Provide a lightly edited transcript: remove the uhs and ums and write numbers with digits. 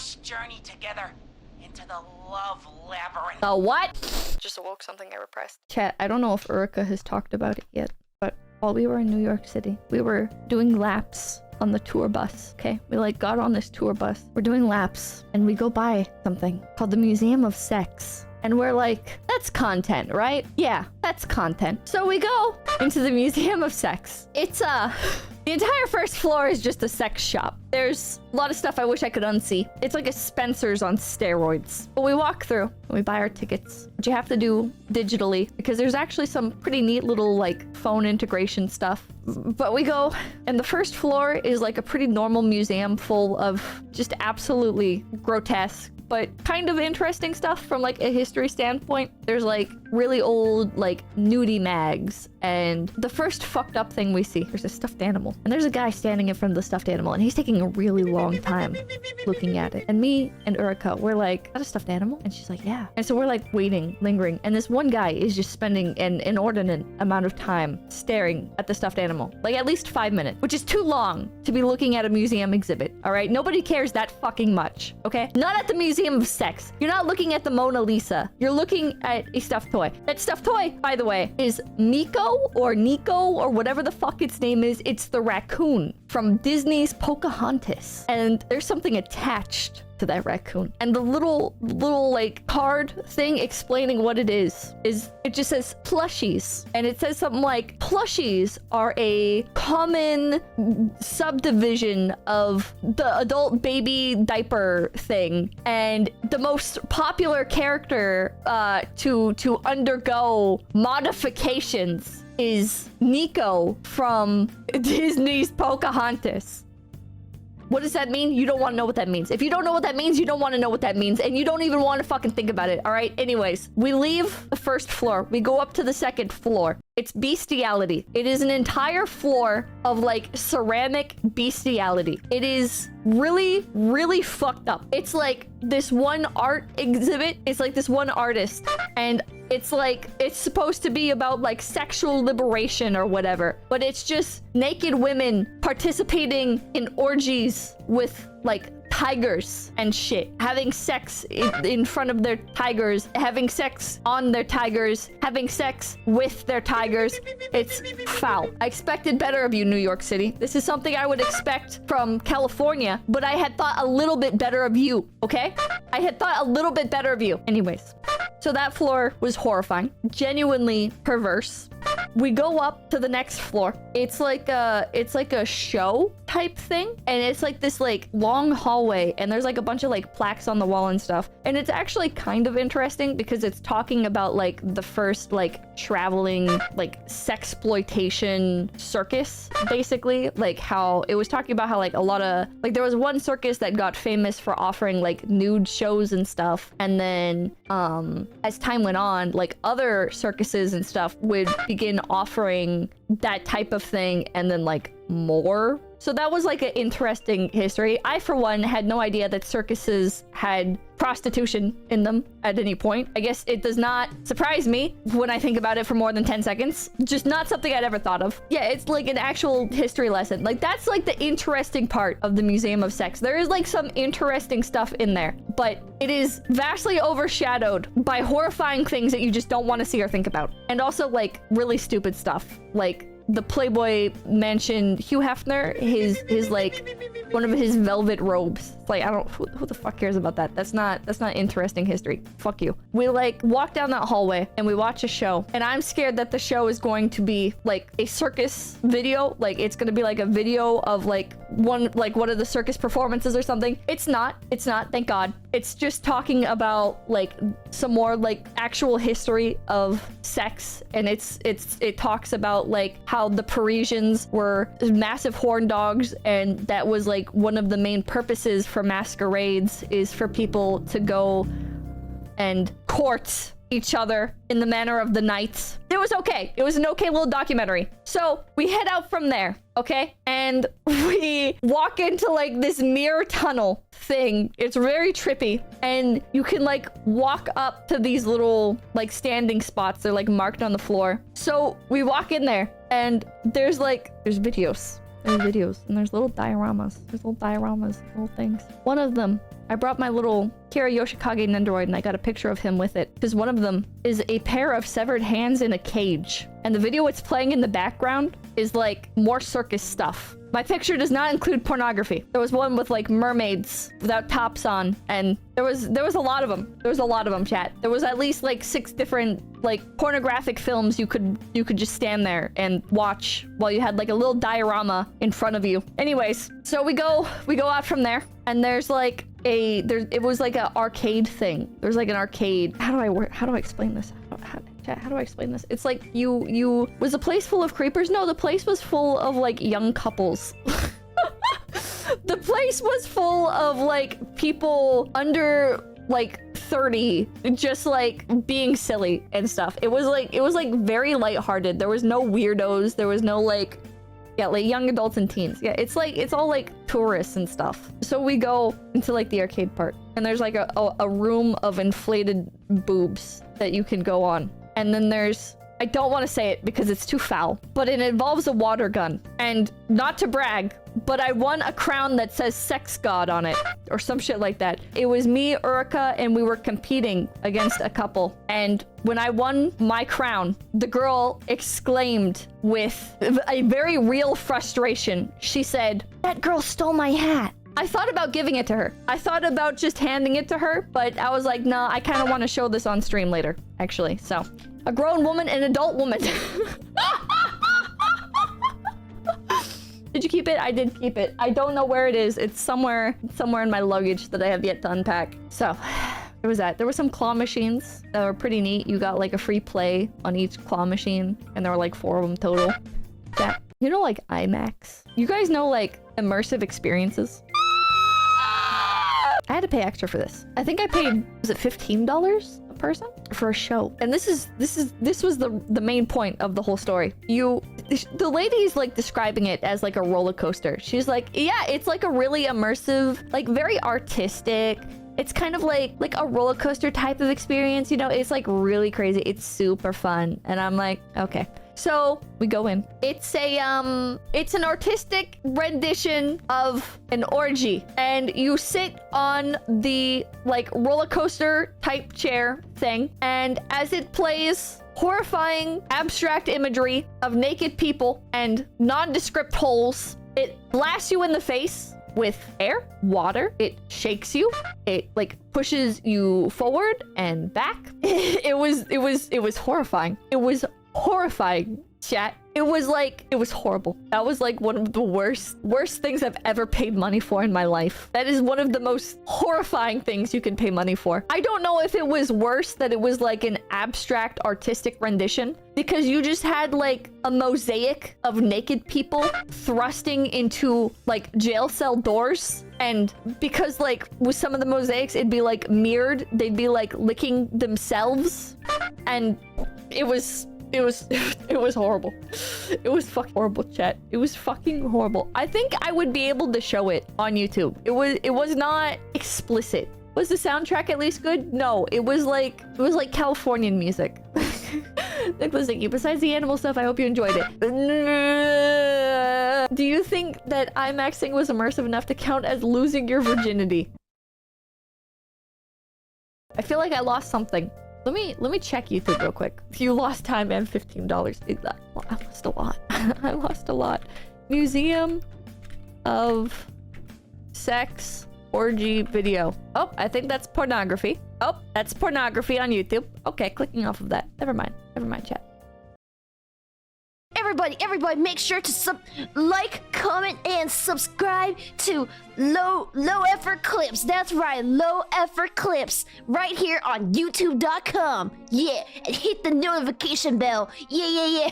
first journey together into the love labyrinth. The what? Just awoke something I repressed. Chat, I don't know if Uruka has talked about it yet, but while we were in New York City, we were doing laps on the tour bus, okay? We like got on this tour bus. We're doing laps and we go by something called the Museum of Sex. And we're like, that's content, right? Yeah, that's content. So we go into the Museum of Sex. It's the entire first floor is just a sex shop. There's a lot of stuff I wish I could unsee. It's like a Spencer's on steroids. But we walk through and we buy our tickets, which you have to do digitally because there's actually some pretty neat little like phone integration stuff. But we go and the first floor is like a pretty normal museum full of just absolutely grotesque but kind of interesting stuff from like a history standpoint. There's like really old like nudie mags, and the first fucked up thing we see, there's a stuffed animal, and there's a guy standing in front of the stuffed animal, and he's taking a really long time looking at it. And me and Uruka, we're like, is that a stuffed animal? And she's like, yeah. And so we're like waiting, lingering, and this one guy is just spending an inordinate amount of time staring at the stuffed animal, like at least 5 minutes, which is too long to be looking at a museum exhibit. All right, nobody cares that fucking much, okay? Not at the Museum of Sex. You're not looking at the Mona Lisa. You're looking at a stuffed toy. That stuffed toy, by the way, is Nico or whatever the fuck its name is. It's the raccoon from Disney's Pocahontas. And there's something attached to that raccoon. And the little like card thing explaining what it is it just says plushies. And it says something like plushies are a common subdivision of the adult baby diaper thing. And the most popular character to undergo modifications is Nico from Disney's Pocahontas. What does that mean? You don't want to know what that means. If you don't know what that means, you don't want to know what that means. And you don't even want to fucking think about it, all right? Anyways, we leave the first floor. We go up to the second floor. It's bestiality. It is an entire floor of like ceramic bestiality. It is really, really fucked up. It's like this one art exhibit. It's like this one artist. And it's like, it's supposed to be about like sexual liberation or whatever. But it's just naked women participating in orgies with like tigers and shit, having sex in front of their tigers, having sex on their tigers, having sex with their tigers. It's foul. I expected better of you, New York City. This is something I would expect from California, but I had thought a little bit better of you, okay? I had thought a little bit better of you. Anyways, so that floor was horrifying, genuinely perverse. We go up to the next floor. It's like a show type thing, and it's like this like long hallway, and there's like a bunch of like plaques on the wall and stuff. And it's actually kind of interesting because it's talking about like the first like traveling like sexploitation circus, basically. Like how it was talking about how like a lot of like there was one circus that got famous for offering like nude shows and stuff, and then as time went on, like other circuses and stuff would begin offering that type of thing, and then like more. So that was like an interesting history. I, for one, had no idea that circuses had prostitution in them at any point. I guess it does not surprise me when I think about it for more than 10 seconds. Just not something I'd ever thought of. Yeah, it's like an actual history lesson. Like that's like the interesting part of the Museum of Sex. There is like some interesting stuff in there, but it is vastly overshadowed by horrifying things that you just don't want to see or think about. And also like really stupid stuff. Like the Playboy Mansion Hugh Hefner, his like one of his velvet robes. Like I don't who the fuck cares about that? That's not interesting history. Fuck you. We like walk down that hallway and we watch a show, and I'm scared that the show is going to be like a circus video. Like it's gonna be like a video of like one of the circus performances or something. It's not, thank God. It's just talking about like some more like actual history of sex, and it talks about like how the Parisians were massive horn dogs, and that was like one of the main purposes for masquerades is for people to go and court each other in the manner of the night. It was okay. It was an okay little documentary. So we head out from there, okay? And we walk into like this mirror tunnel thing. It's very trippy. And you can like walk up to these little like standing spots. They're like marked on the floor. So we walk in there, and there's videos. There's videos and there's little dioramas. There's little dioramas, little things. One of them, I brought my little Kira Yoshikage Nendoroid and I got a picture of him with it. Because one of them is a pair of severed hands in a cage. And the video it's playing in the background is like more circus stuff. My picture does not include pornography. There was one with like mermaids without tops on, and there was a lot of them. There was a lot of them, chat. There was at least like 6 different like pornographic films you could just stand there and watch while you had like a little diorama in front of you. Anyways, so we go out from there, and there's like it was like an arcade thing. There's like an arcade. How do I explain this? How do I explain this? It's like was the place full of creepers? No, the place was full of like young couples. The place was full of like people under like 30 just like being silly and stuff. It was like very lighthearted. There was no weirdos. There was no like young adults and teens. Yeah, it's all like tourists and stuff. So we go into like the arcade part, and there's like a room of inflated boobs that you can go on. And then there's, I don't want to say it because it's too foul, but it involves a water gun. And not to brag, but I won a crown that says sex god on it or some shit like that. It was me, Uruka, and we were competing against a couple. And when I won my crown, the girl exclaimed with a very real frustration. She said, "That girl stole my hat." I thought about giving it to her. I thought about just handing it to her, but I was like, nah, I kind of want to show this on stream later, actually. So, a grown woman, an adult woman. Did you keep it? I did keep it. I don't know where it is. It's somewhere in my luggage that I have yet to unpack. So, there was that. There were some claw machines that were pretty neat. You got like a free play on each claw machine, and there were like 4 of them total. Yeah. You know, like IMAX? You guys know like immersive experiences? I had to pay extra for this. I think I paid, was it $15 a person for a show? And this was the main point of the whole story. The lady's like describing it as like a roller coaster. She's like, yeah, it's like a really immersive, like very artistic. It's kind of like a roller coaster type of experience, you know? It's like really crazy. It's super fun. And I'm like, okay. So we go in. It's an artistic rendition of an orgy, and you sit on the like roller coaster type chair thing, and as it plays horrifying abstract imagery of naked people and nondescript holes, it blasts you in the face with air, water. It shakes you. It like pushes you forward and back. It was horrifying. It was horrifying, chat. It was horrible. That was like one of the worst things I've ever paid money for in my life. That is one of the most horrifying things you can pay money for. I don't know if it was worse that it was like an abstract artistic rendition, because you just had like a mosaic of naked people thrusting into like jail cell doors. And because like with some of the mosaics, it'd be like mirrored. They'd be like licking themselves. And it was horrible. It was fucking horrible, chat. It was fucking horrible. I think I would be able to show it on YouTube. It was not explicit. Was the soundtrack at least good? No, it was like Californian music. Nicholas, thank you. Besides the animal stuff, I hope you enjoyed it. Do you think that IMAXing was immersive enough to count as losing your virginity? I feel like I lost something. Let me check YouTube real quick. You lost time and $15. I lost a lot. I lost a lot. Museum of Sex Orgy Video. Oh, I think that's pornography. Oh, that's pornography on YouTube. Okay, clicking off of that. Never mind, chat. Everybody, make sure to like, comment, and subscribe to Low Effort Clips. That's right, Low Effort Clips, right here on YouTube.com. Yeah, and hit the notification bell. Yeah.